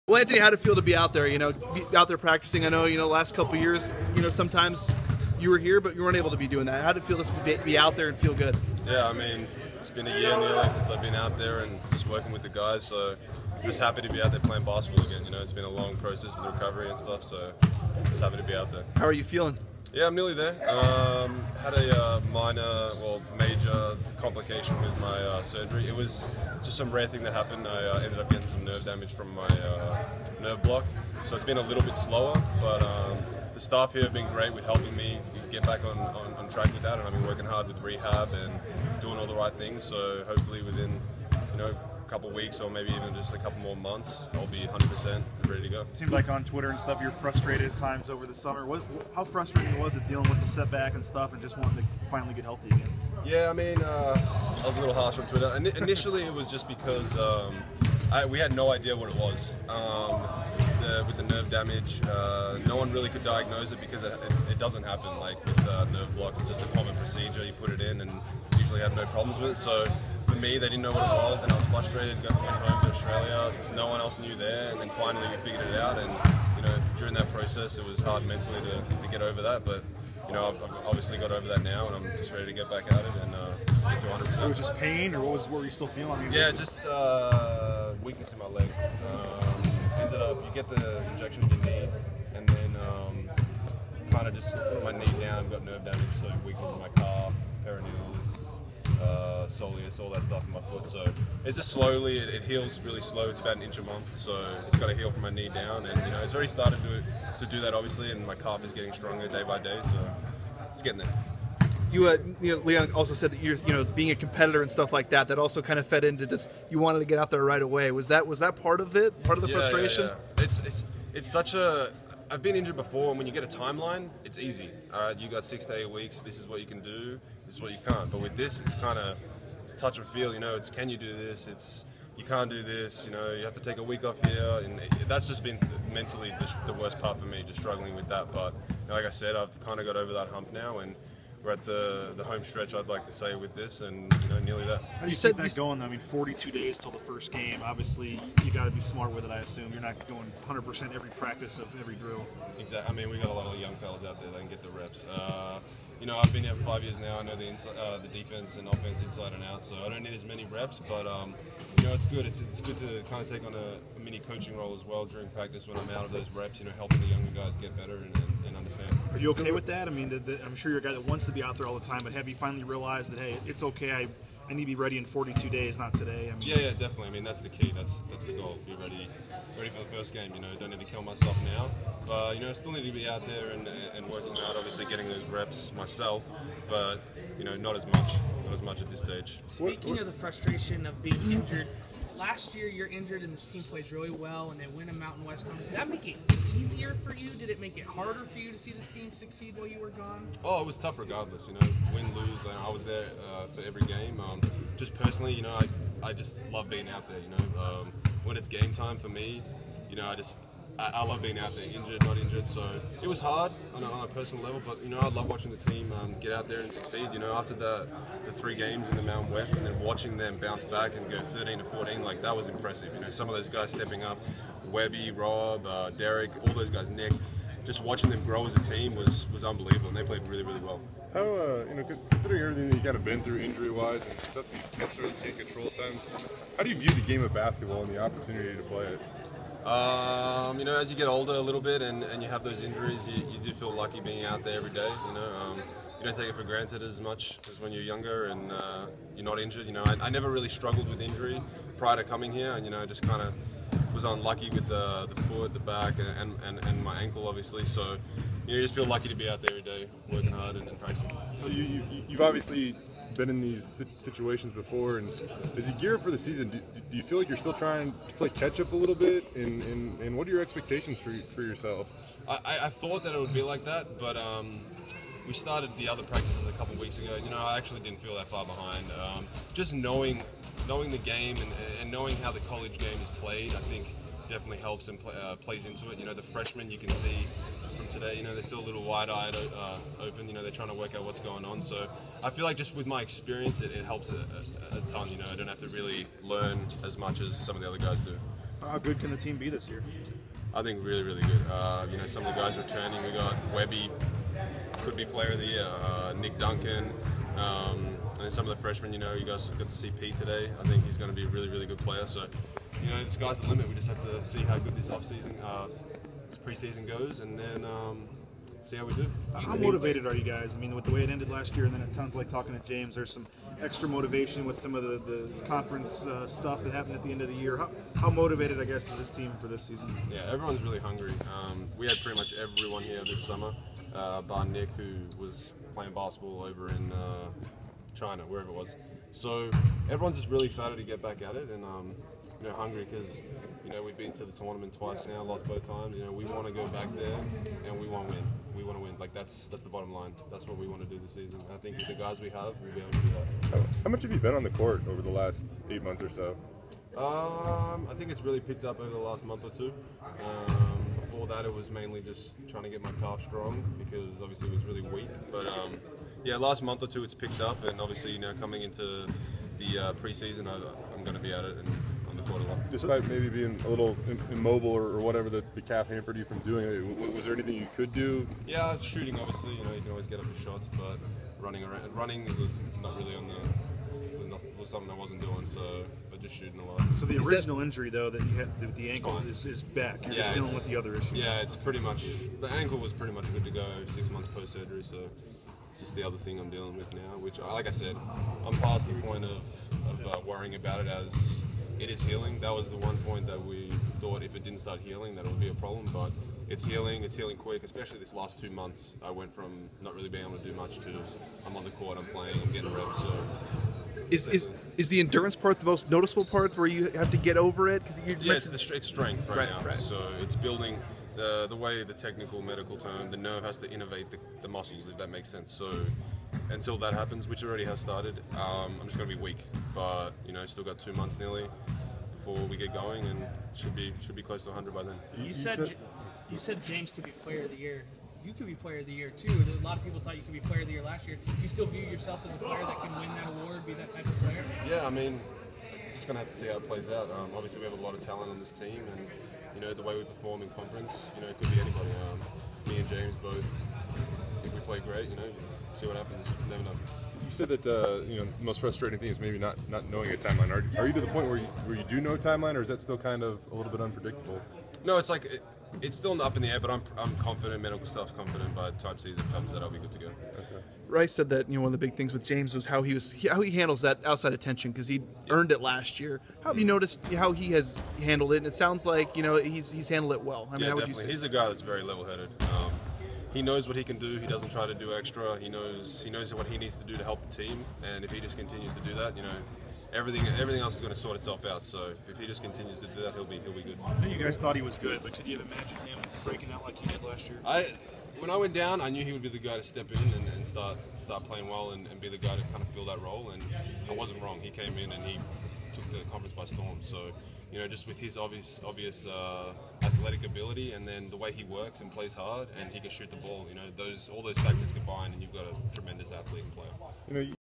Well, Anthony, how'd it feel to be out there? Be out there practicing. I know, last couple of years, sometimes you were here, but you weren't able to be doing that. How'd it feel to be out there and feel good? Yeah, I mean, it's been a year nearly since I've been out there and just working with the guys. So just happy to be out there playing basketball again. It's been a long process with recovery and stuff. So just happy to be out there. How are you feeling? Yeah, I'm nearly there. Had a major complication with my surgery. It was just some rare thing that happened. I ended up getting some nerve damage from my nerve block. So it's been a little bit slower, but the staff here have been great with helping me get back on track with that. And I've been working hard with rehab and doing all the right things. So hopefully within, a couple weeks or maybe even just a couple more months, I'll be 100% ready to go. It seemed like on Twitter and stuff you're frustrated at times over the summer. How frustrating was it dealing with the setback and stuff and just wanting to finally get healthy again? Yeah, I mean, I was a little harsh on Twitter. Initially it was just because we had no idea what it was. With the nerve damage, no one really could diagnose it because it doesn't happen like with nerve blocks. It's just a common procedure. You put it in and usually have no problems with it. So for me, they didn't know what it was, and I was frustrated. Went home to Australia. No one else knew there, and then finally we figured it out. And during that process, it was hard mentally to get over that. But I've obviously got over that now, and I'm just ready to get back at it and get to 100%. It was just pain, or what were you still feeling? Yeah, just weakness in my leg. Ended up, you get the injection in your knee, and then kind of just from my knee down, got nerve damage, so weakness in my calf, peroneals, soleus, all that stuff in my foot. So it's just slowly, it heals really slow. It's about an inch a month, so it's got to heal from my knee down, and it's already started to do that obviously, and my calf is getting stronger day by day, so it's getting there. Leon also said that you're, being a competitor and stuff like that. That also kind of fed into just you wanted to get out there right away. Was that part of it? Part of the frustration? Yeah. It's such a. I've been injured before, and when you get a timeline, it's easy. All right, you got 6 to 8 weeks. This is what you can do. This is what you can't. But with this, it's touch and feel. It's can you do this? It's you can't do this. You have to take a week off here, and that's just been mentally the worst part for me, just struggling with that. But like I said, I've kind of got over that hump now, and we're at the home stretch, I'd like to say, with this, and nearly there. How do you keep that going? I mean, 42 days till the first game. Obviously, you got to be smart with it. I assume you're not going 100% every practice of every drill. Exactly. I mean, we got a lot of young fellas out there that can get the reps. I've been here for 5 years now. I know the defense and offense inside and out, so I don't need as many reps. But it's good. It's good to kind of take on a mini coaching role as well during practice when I'm out of those reps. Helping the younger guys get better and understand. Are you okay with that? I mean, I'm sure you're a guy that wants to be out there all the time, but have you finally realized that, hey, it's okay, I need to be ready in 42 days, not today? I mean, yeah, definitely. I mean, that's the key. That's the goal. Be ready for the first game. Don't need to kill myself now. But, still need to be out there and working hard, obviously getting those reps myself, but, not as much at this stage. Speaking of the frustration of being injured, last year you're injured and this team plays really well and they win a Mountain West Conference. Did that make it easier for you? Did it make it harder for you to see this team succeed while you were gone? Oh, it was tough regardless, win, lose. I was there for every game. Just personally, I just love being out there, when it's game time for me, I love being out there, injured, not injured. So it was hard on a personal level, but I love watching the team get out there and succeed. After the 3 games in the Mountain West, and then watching them bounce back and go 13 to 14, like that was impressive. Some of those guys stepping up, Webby, Rob, Derek, all those guys, Nick. Just watching them grow as a team was unbelievable, and they played really, really well. How considering everything that you kind of been through injury-wise and stuff you can't really take control at times, how do you view the game of basketball and the opportunity to play it? As you get older a little bit and you have those injuries, you do feel lucky being out there every day. You don't take it for granted as much as when you're younger and you're not injured. I never really struggled with injury prior to coming here, and just kind of was unlucky with the foot, the back, and my ankle, obviously. So you just feel lucky to be out there every day, working hard and practicing. So you've obviously been in these situations before, and as you gear up for the season, do you feel like you're still trying to play catch up a little bit? And what are your expectations for yourself? I thought that it would be like that, but we started the other practices a couple of weeks ago. I actually didn't feel that far behind. Just knowing the game and knowing how the college game is played, I think definitely helps and plays into it. The freshmen, you can see from today, they're still a little wide-eyed open. They're trying to work out what's going on. So I feel like just with my experience, it helps a ton. I don't have to really learn as much as some of the other guys do. How good can the team be this year? I think really, really good. You know, some of the guys returning. We got Webby, could be player of the year. Nick Duncan, and some of the freshmen. You know, you guys got to see P today. I think he's going to be a really, really good player. So, you know, the sky's the limit. We just have to see how good this offseason, this preseason goes, and then see how we do. How motivated are you guys? I mean, with the way it ended last year, and then it sounds like talking to James, there's some extra motivation with some of the conference stuff that happened at the end of the year. How motivated, I guess, is this team for this season? Yeah, everyone's really hungry. We had pretty much everyone here this summer, bar Nick, who was playing basketball over in China, wherever it was. So everyone's just really excited to get back at it, and you know, hungry because, you know, we've been to the tournament twice now, lost both times. You know, we want to go back there and we want to win. We want to win. Like, that's the bottom line. That's what we want to do this season. I think with the guys we have, we'll be able to do that. How much have you been on the court over the last 8 months or so? I think it's really picked up over the last month or two. Before that, it was mainly just trying to get my calf strong because obviously it was really weak. But yeah, last month or two it's picked up, and obviously, you know, coming into the preseason, I'm going to be at it and on the court a lot. Despite maybe being a little immobile or whatever, the calf hampered you from doing it, was there anything you could do? Yeah, shooting obviously, you know, you can always get up your shots, but running was not really on the, was something I wasn't doing, so but just shooting a lot. So the original injury, though, that you had with the ankle is back. You're just dealing with the other issue. Yeah, it's pretty much, the ankle was pretty much good to go 6 months post-surgery, so it's just the other thing I'm dealing with now, which, like I said, I'm past the point of worrying about it as it is healing. That was the one point that we thought if it didn't start healing that it would be a problem, but it's healing quick, especially this last 2 months. I went from not really being able to do much to I'm on the court, I'm playing, I'm getting reps, so. Is the endurance part the most noticeable part where you have to get over it? Yeah, it's strength right now. Right. So it's building the way the technical medical term, the nerve has to innovate the muscles, if that makes sense. So until that happens, which already has started, I'm just going to be weak. But you know, still got 2 months nearly before we get going, and should be close to 100 by then. You said James could be player of the year. You could be player of the year too. A lot of people thought you could be player of the year last year. Do you still view yourself as a player that can win that award, be that type of player? Yeah, I mean, just gonna have to see how it plays out. Obviously, we have a lot of talent on this team, and you know the way we perform in conference, you know, it could be anybody. Me and James both, if we play great, you know, see what happens. Never know. You said that you know, the most frustrating thing is maybe not knowing a timeline. Are you to the point where you do know a timeline, or is that still kind of a little bit unpredictable? No, it's like it's still up in the air, but I'm confident. Medical staff's confident. By the time season comes, that I'll be good to go. Okay. Rice said that, you know, one of the big things with James was how he handles that outside attention because he earned it last year. How have you noticed how he has handled it? And it sounds like, you know, he's handled it well. I mean, yeah, how would definitely. you say? He's a guy that's very level-headed. He knows what he can do. He doesn't try to do extra. He knows what he needs to do to help the team. And if he just continues to do that, you know, everything else is going to sort itself out. So if he just continues to do that, he'll be good. I know you guys thought he was good, but could you have imagined him breaking out like he did last year? When I went down, I knew he would be the guy to step in and start playing well and be the guy to kind of fill that role. And I wasn't wrong. He came in and he took the conference by storm. So, you know, just with his obvious athletic ability and then the way he works and plays hard and he can shoot the ball, you know, all those factors combined, and you've got a tremendous athlete and player. You know,